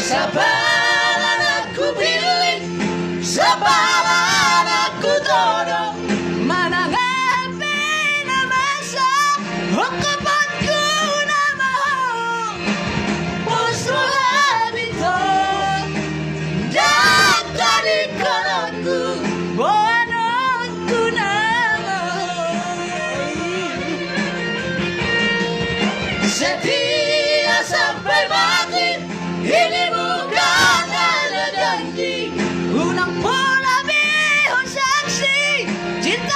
Sabaran aku pilih, sabaran aku todong, menanggapi masa hukumanku nama Pusru habito dan dari kalanku bodohku nama setia sampai mati. Ini bukan hanya janji, unang pula bihun saksi, cinta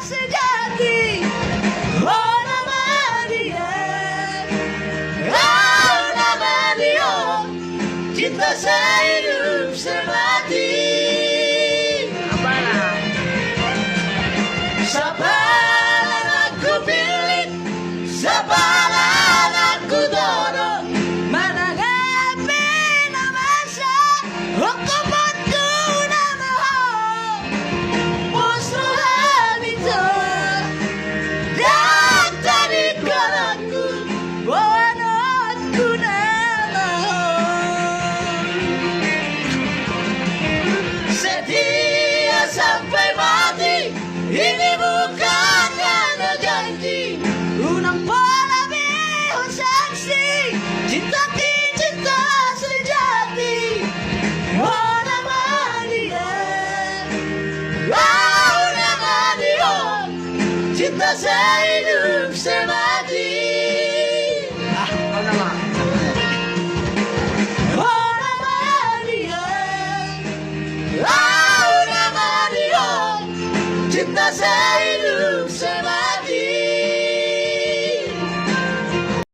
sejati. Oh nama dia, oh nama dia, cinta sehidup semati. Sabaran aku pilih, sabaran aku todong, hukumanku nama Pusru habito dan dari kalanku bodohku nama setia sampai mati. Ini bukan hanya janji, unang pola bihun saksi, cinta sejati. Oh nama dia, oh nama dia, cinta saya.